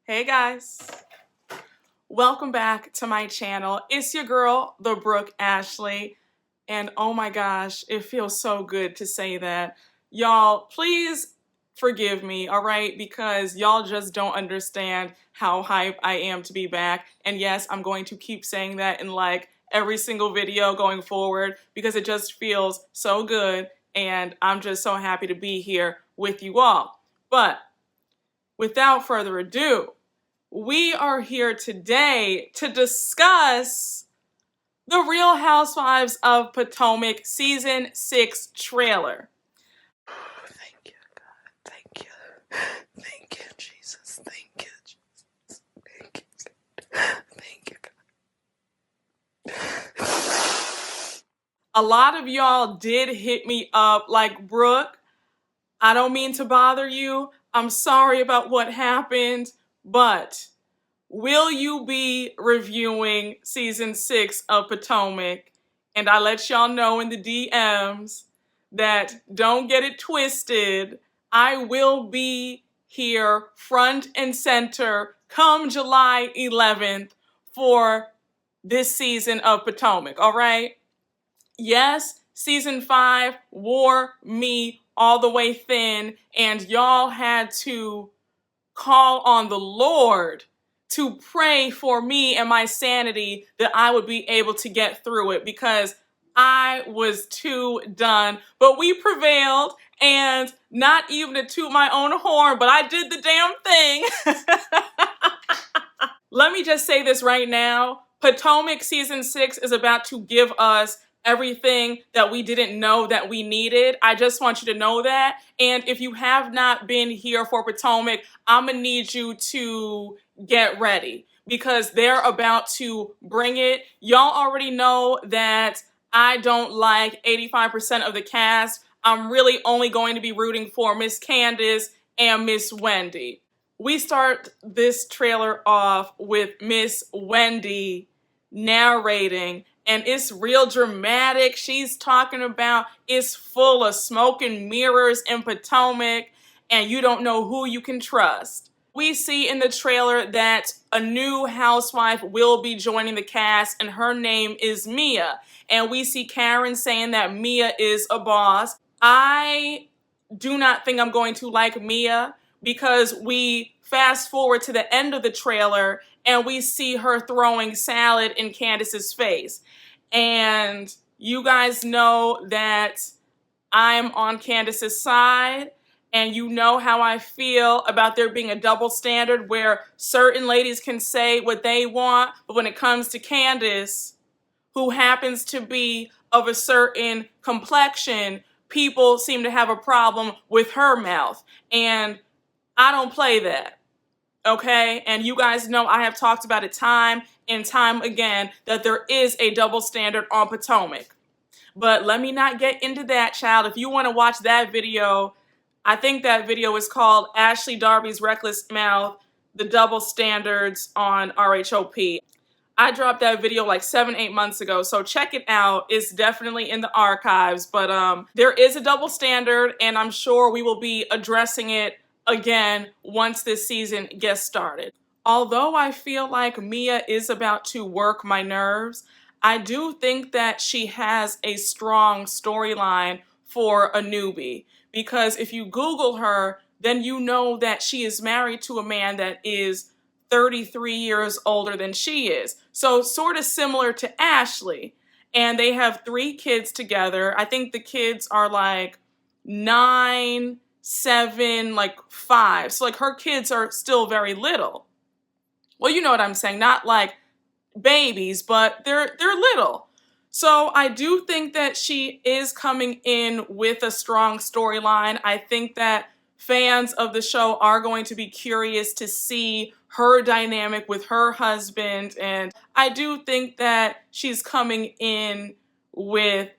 Hey guys, welcome back to my channel. It's your girl, the Brooke Ashley, and oh my gosh, it feels so good to say that. Y'all, please forgive me, all right? Because y'all just don't understand how hype I am to be back. And yes, I'm going to keep saying that in like every single video going forward because it just feels so good and I'm just so happy to be here with you all. But without further ado, we are here today to discuss the Real Housewives of Potomac Season 6 trailer. Thank you, God. Thank you. Thank you, Jesus. Thank you, Jesus. Thank you. Thank you, God. A lot of y'all did hit me up like, Brooke, I don't mean to bother you. I'm sorry about what happened, but will you be reviewing Season 6 of Potomac? And I let y'all know in the DMs that don't get it twisted. I will be here front and center come July 11th for this season of Potomac, all right? Yes, Season 5 wore me all the way thin, and y'all had to call on the Lord to pray for me and my sanity that I would be able to get through it because I was too done. But we prevailed, and not even to toot my own horn, but I did the damn thing. Let me just say this right now. Potomac Season 6 is about to give us everything that we didn't know that we needed. I just want you to know that. And if you have not been here for Potomac, I'm going to need you to get ready because they're about to bring it. Y'all already know that I don't like 85% of the cast. I'm really only going to be rooting for Miss Candace and Miss Wendy. We start this trailer off with Miss Wendy narrating, and it's real dramatic. She's talking about it's full of smoke and mirrors in Potomac, and you don't know who you can trust. We see in the trailer that a new housewife will be joining the cast, and her name is Mia. And we see Karen saying that Mia is a boss. I do not think I'm going to like Mia because we fast forward to the end of the trailer and we see her throwing salad in Candace's face. And you guys know that I'm on Candace's side, and you know how I feel about there being a double standard where certain ladies can say what they want, but when it comes to Candace, who happens to be of a certain complexion, people seem to have a problem with her mouth. And I don't play that, okay? And you guys know I have talked about it time and time again that there is a double standard on Potomac. But let me not get into that, child. If you want to watch that video, I think that video is called Ashley Darby's Reckless Mouth, The Double Standards on RHOP. I dropped that video like 7-8 months ago, so check it out. It's definitely in the archives, but there is a double standard, and I'm sure we will be addressing it again once this season gets started. Although I feel like Mia is about to work my nerves, I do think that she has a strong storyline for a newbie, because if you Google her, then you know that she is married to a man that is 33 years older than she is. So sort of similar to Ashley. And they have 3 kids together. I think the kids are like 9, 7, like 5. So like her kids are still very little. Well, you know what I'm saying. Not like babies, but they're little. So I do think that she is coming in with a strong storyline. I think that fans of the show are going to be curious to see her dynamic with her husband, and I do think that she's coming in with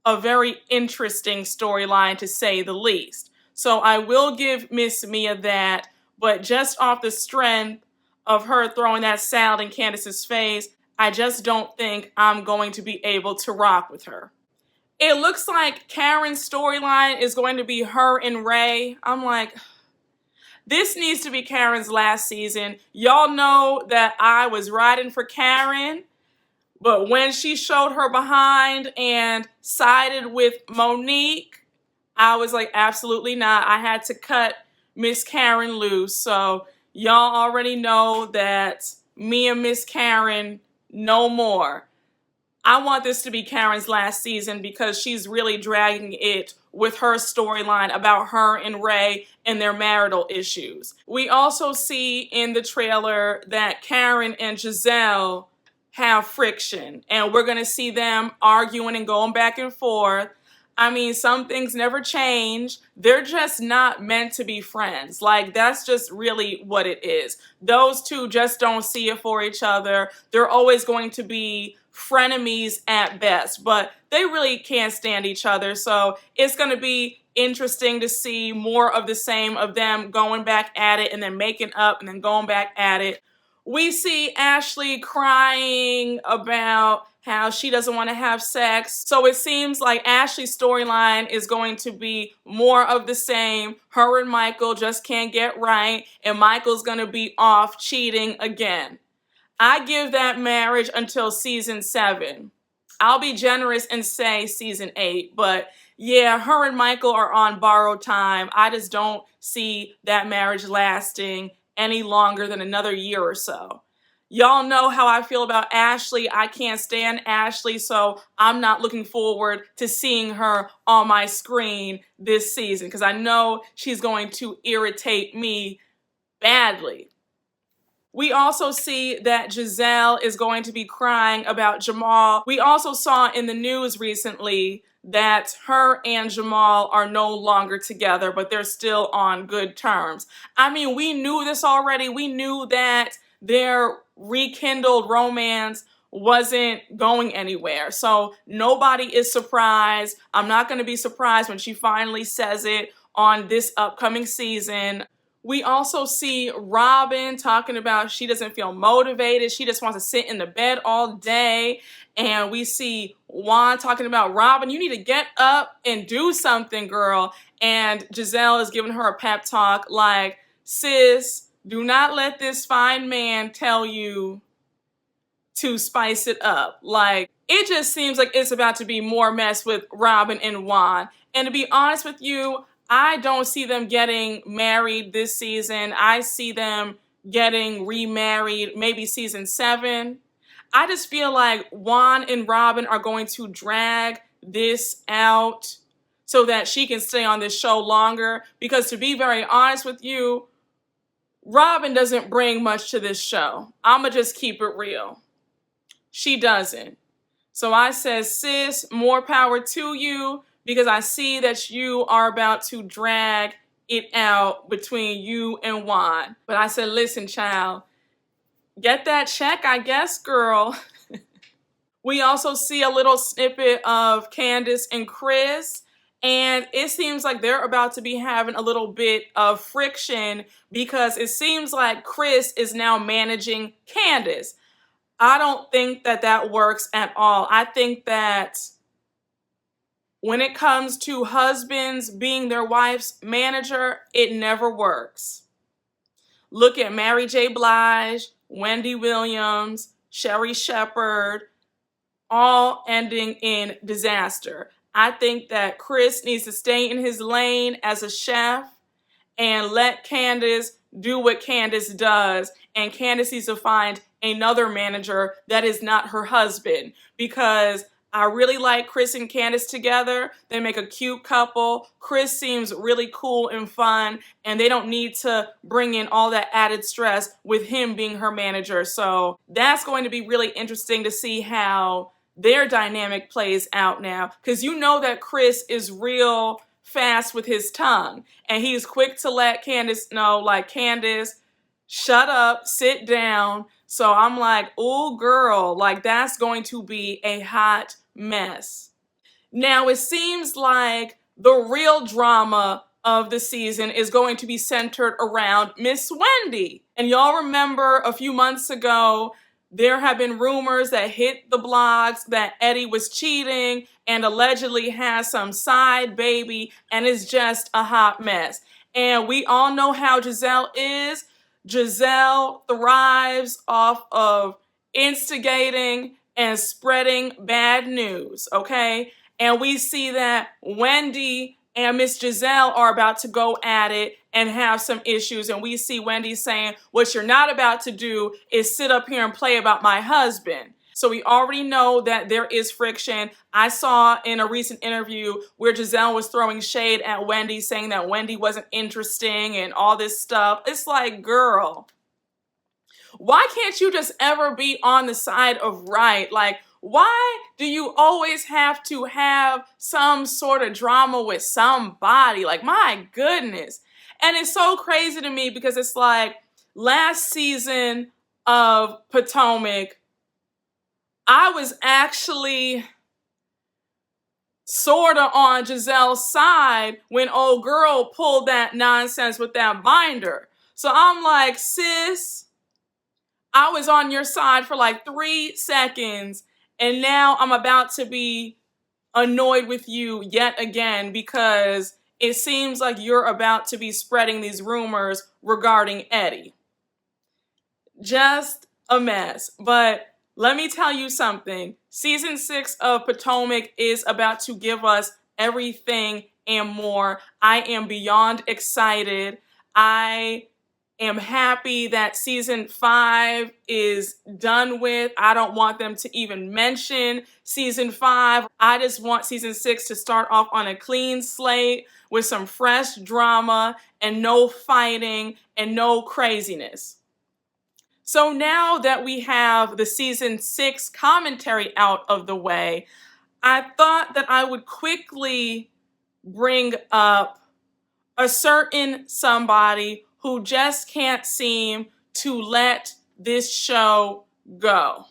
a very interesting storyline, to say the least. So I will give Miss Mia that, but just off the strength of her throwing that salad in Candace's face, I just don't think I'm going to be able to rock with her. It looks like Karen's storyline is going to be her and Ray. I'm like, This needs to be Karen's last season. Y'all know that I was riding for Karen, but when she showed her behind and sided with Monique, I was like, absolutely not. I had to cut Miss Karen loose. So y'all already know that me and Miss Karen, no more. I want this to be Karen's last season because she's really dragging it with her storyline about her and Ray and their marital issues. We also see in the trailer that Karen and Gizelle have friction, and we're going to see them arguing and going back and forth. I mean, some things never change. They're just not meant to be friends. Like, that's just really what it is. Those two just don't see it for each other. They're always going to be frenemies at best, but they really can't stand each other. So it's going to be interesting to see more of the same of them going back at it and then making up and then going back at it. We see Ashley crying about how she doesn't want to have sex. So it seems like Ashley's storyline is going to be more of the same. Her and Michael just can't get right, and Michael's going to be off cheating again. I give that marriage until season 7. I'll be generous and say season 8, but yeah, her and Michael are on borrowed time. I just don't see that marriage lasting any longer than another year or so. Y'all know how I feel about Ashley. I can't stand Ashley, so I'm not looking forward to seeing her on my screen this season because I know she's going to irritate me badly. We also see that Gizelle is going to be crying about Jamal. We also saw in the news recently that her and Jamal are no longer together, but they're still on good terms. I mean, we knew this already. We knew that their rekindled romance wasn't going anywhere. So nobody is surprised. I'm not going to be surprised when she finally says it on this upcoming season. We also see Robin talking about she doesn't feel motivated. She just wants to sit in the bed all day. And we see Juan talking about, Robin, you need to get up and do something, girl. And Gizelle is giving her a pep talk like, sis, do not let this fine man tell you to spice it up. Like, it just seems like it's about to be more mess with Robin and Juan. And to be honest with you, I don't see them getting married this season. I see them getting remarried maybe season 7. I just feel like Juan and Robin are going to drag this out so that she can stay on this show longer. Because to be very honest with you, Robin doesn't bring much to this show. I'ma just keep it real. She doesn't. So I said, sis, more power to you, because I see that you are about to drag it out between you and Juan. But I said, listen, child, get that check, I guess, girl. We also see a little snippet of Candace and Chris, and it seems like they're about to be having a little bit of friction because it seems like Chris is now managing Candace. I don't think that that works at all. I think that when it comes to husbands being their wife's manager, it never works. Look at Mary J. Blige, Wendy Williams, Sherry Shepherd, all ending in disaster. I think that Chris needs to stay in his lane as a chef and let Candace do what Candace does. And Candace needs to find another manager that is not her husband, because I really like Chris and Candace together. They make a cute couple. Chris seems really cool and fun, and they don't need to bring in all that added stress with him being her manager. So that's going to be really interesting to see how their dynamic plays out now, because you know that Chris is real fast with his tongue, and he's quick to let Candace know, like, Candace, shut up, sit down. So I'm like, oh girl, like that's going to be a hot mess. Now it seems like the real drama of the season is going to be centered around Miss Wendy. And y'all remember a few months ago, there have been rumors that hit the blogs that Eddie was cheating and allegedly has some side baby and is just a hot mess. And we all know how Gizelle is. Gizelle thrives off of instigating and spreading bad news, okay? And we see that Wendy and Miss Gizelle are about to go at it and have some issues. And we see Wendy saying, what you're not about to do is sit up here and play about my husband. So we already know that there is friction. I saw in a recent interview where Gizelle was throwing shade at Wendy, saying that Wendy wasn't interesting and all this stuff. It's like, girl, why can't you just ever be on the side of right? Like, why do you always have to have some sort of drama with somebody? Like, my goodness. And it's so crazy to me because it's like last season of Potomac, I was actually sort of on Gizelle's side when old girl pulled that nonsense with that binder. So I'm like, sis, I was on your side for like 3 seconds, and now I'm about to be annoyed with you yet again because it seems like you're about to be spreading these rumors regarding Eddie. Just a mess. But let me tell you something. Season 6 of Potomac is about to give us everything and more. I am beyond excited. I am happy that season 5 is done with. I don't want them to even mention season 5. I just want season 6 to start off on a clean slate with some fresh drama and no fighting and no craziness. So now that we have the season 6 commentary out of the way, I thought that I would quickly bring up a certain somebody who just can't seem to let this show go.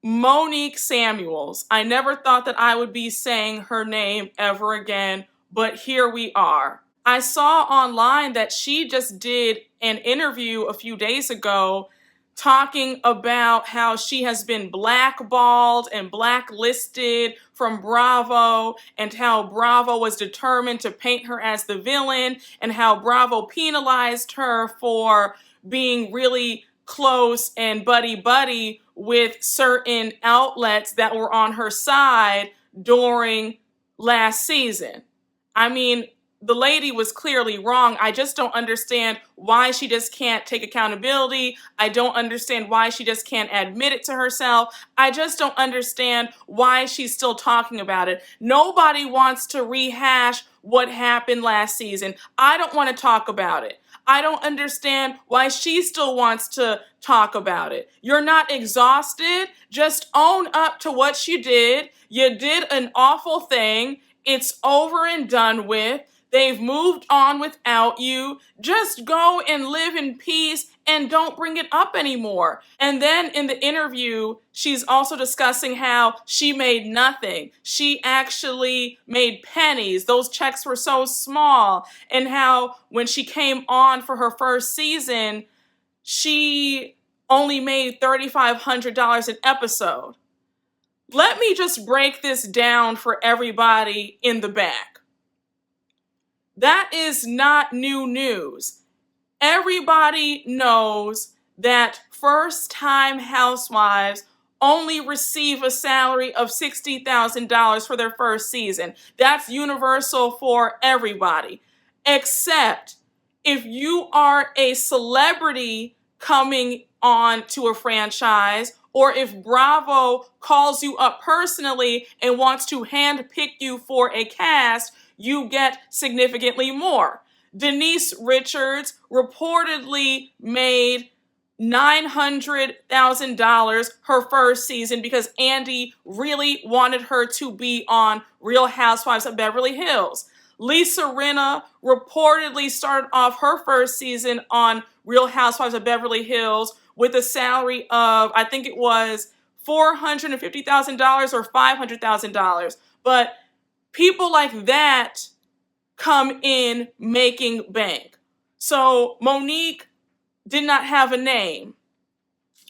Monique Samuels. I never thought that I would be saying her name ever again, but here we are. I saw online that she just did an interview a few days ago talking about how she has been blackballed and blacklisted from Bravo, and how Bravo was determined to paint her as the villain, and how Bravo penalized her for being really close and buddy-buddy with certain outlets that were on her side during last season. I mean, the lady was clearly wrong. I just don't understand why she just can't take accountability. I don't understand why she just can't admit it to herself. I just don't understand why she's still talking about it. Nobody wants to rehash what happened last season. I don't want to talk about it. I don't understand why she still wants to talk about it. You're not exhausted. Just own up to what you did. You did an awful thing. It's over and done with. They've moved on without you. Just go and live in peace and don't bring it up anymore. And then in the interview, she's also discussing how she made nothing. She actually made pennies. Those checks were so small. And how when she came on for her first season, she only made $3,500 an episode. Let me just break this down for everybody in the back. That is not new news. Everybody knows that first-time housewives only receive a salary of $60,000 for their first season. That's universal for everybody, except if you are a celebrity coming on to a franchise, or if Bravo calls you up personally and wants to handpick you for a cast, you get significantly more. Denise Richards reportedly made $900,000 her first season because Andy really wanted her to be on Real Housewives of Beverly Hills. Lisa Rinna reportedly started off her first season on Real Housewives of Beverly Hills with a salary of, I think it was $450,000 or $500,000. But people like that come in making bank. So Monique did not have a name.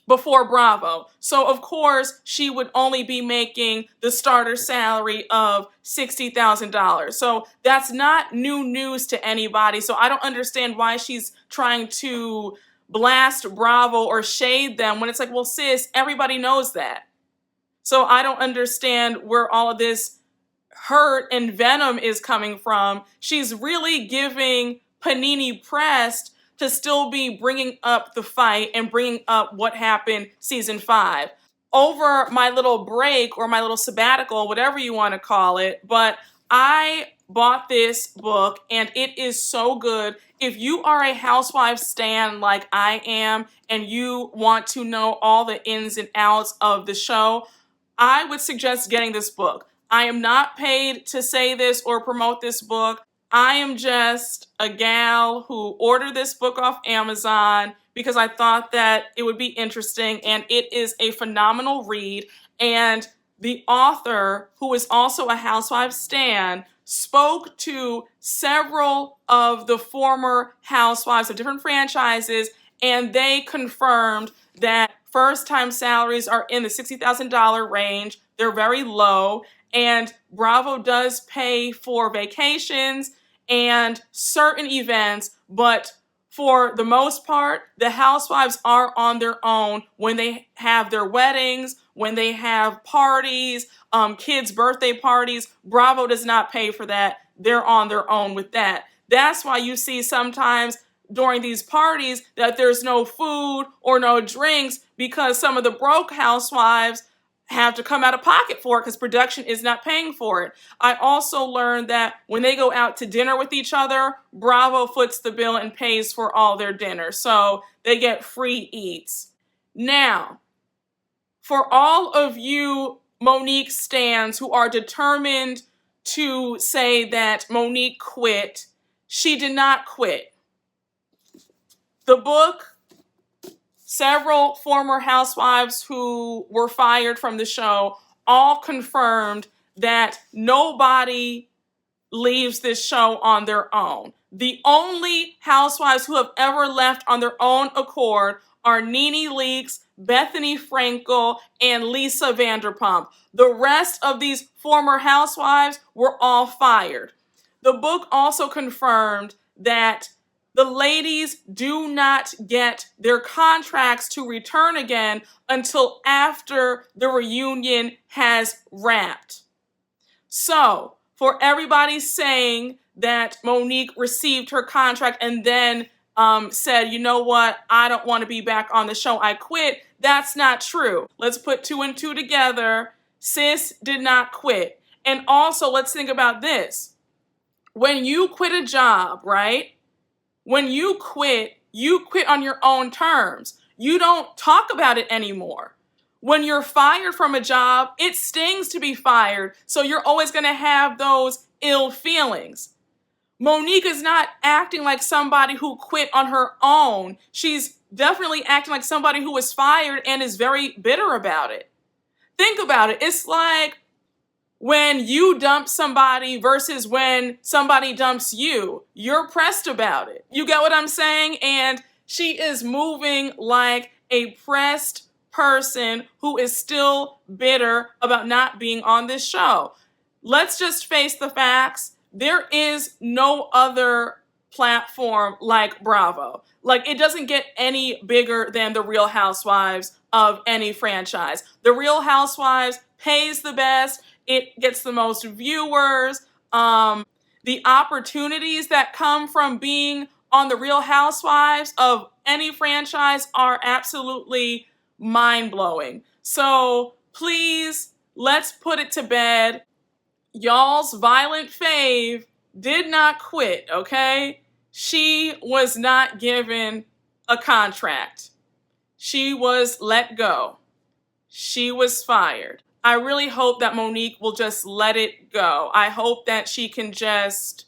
before Bravo. So of course she would only be making the starter salary of $60,000. So that's not new news to anybody. So I don't understand why she's trying to blast Bravo or shade them when it's like, well, sis, everybody knows that. So I don't understand where all of this hurt and venom is coming from. She's really giving Panini Pressed to still be bringing up the fight and bringing up what happened season 5. Over my little break or my little sabbatical, whatever you want to call it, but I bought this book and it is so good. If you are a Housewife stan like I am and you want to know all the ins and outs of the show, I would suggest getting this book. I am not paid to say this or promote this book. I am just a gal who ordered this book off Amazon because I thought that it would be interesting, and it is a phenomenal read. And the author, who is also a Housewife stan, spoke to several of the former housewives of different franchises, and they confirmed that first-time salaries are in the $60,000 range. They're very low, and Bravo does pay for vacations and certain events, but for the most part, the housewives are on their own when they have their weddings, when they have parties, kids' birthday parties. Bravo does not pay for that. They're on their own with that. That's why you see sometimes during these parties that there's no food or no drinks, because some of the broke housewives have to come out of pocket for it because production is not paying for it. I also learned that when they go out to dinner with each other, Bravo foots the bill and pays for all their dinner. So they get free eats. Now, for all of you Monique stans who are determined to say that Monique quit, she did not quit. The book, several former housewives who were fired from the show all confirmed that nobody leaves this show on their own. The only housewives who have ever left on their own accord are Nene Leakes, Bethany Frankel, and Lisa Vanderpump. The rest of these former housewives were all fired. The book also confirmed that the ladies do not get their contracts to return again until after the reunion has wrapped. So, for everybody saying that Monique received her contract and then said, you know what, I don't want to be back on the show, I quit, that's not true. Let's put 2 and 2 together. Sis did not quit. And also, let's think about this. When you quit a job, right? When you quit on your own terms. You don't talk about it anymore. When you're fired from a job, it stings to be fired, so you're always going to have those ill feelings. Monique is not acting like somebody who quit on her own. She's definitely acting like somebody who was fired and is very bitter about it. Think about it. It's like when you dump somebody versus when somebody dumps you. You're pressed about it. You get what I'm saying? And she is moving like a pressed person who is still bitter about not being on this show. Let's just face the facts. There is no other platform like Bravo. Like, it doesn't get any bigger than the Real Housewives of any franchise. The Real Housewives pays the best. It gets the most viewers. The opportunities that come from being on the Real Housewives of any franchise are absolutely mind-blowing. So please, let's put it to bed. Y'all's violent fave did not quit, okay? She was not given a contract. She was let go. She was fired. I really hope that Monique will just let it go. I hope that she can just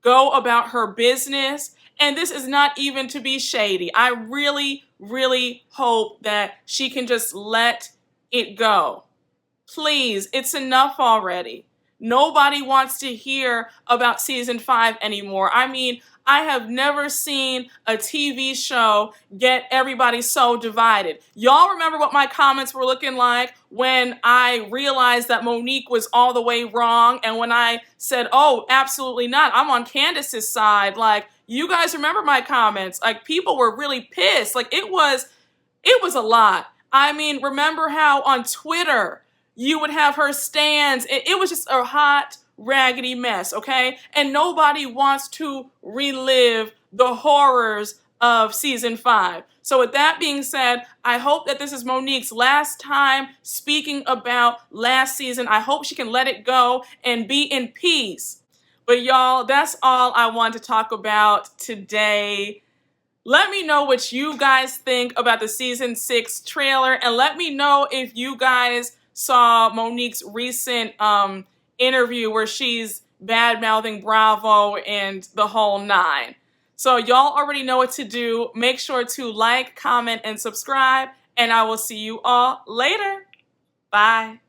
go about her business. And this is not even to be shady. I really, really hope that she can just let it go. Please, it's enough already. Nobody wants to hear about season 5 anymore. I mean, I have never seen a TV show get everybody so divided. Y'all remember what my comments were looking like when I realized that Monique was all the way wrong, and when I said, oh, absolutely not, I'm on Candace's side. Like, you guys remember my comments. Like, people were really pissed. Like, it was a lot. I mean, remember how on Twitter you would have her stands? It was just a hot, raggedy mess, okay? And nobody wants to relive the horrors of season 5. So with that being said, I hope that this is Monique's last time speaking about last season. I hope she can let it go and be in peace. But y'all, that's all I want to talk about today. Let me know what you guys think about the season 6 trailer, and let me know if you guys saw Monique's recent interview where she's bad-mouthing Bravo and the whole 9. So y'all already know what to do. Make sure to like, comment, and subscribe, and I will see you all later. Bye.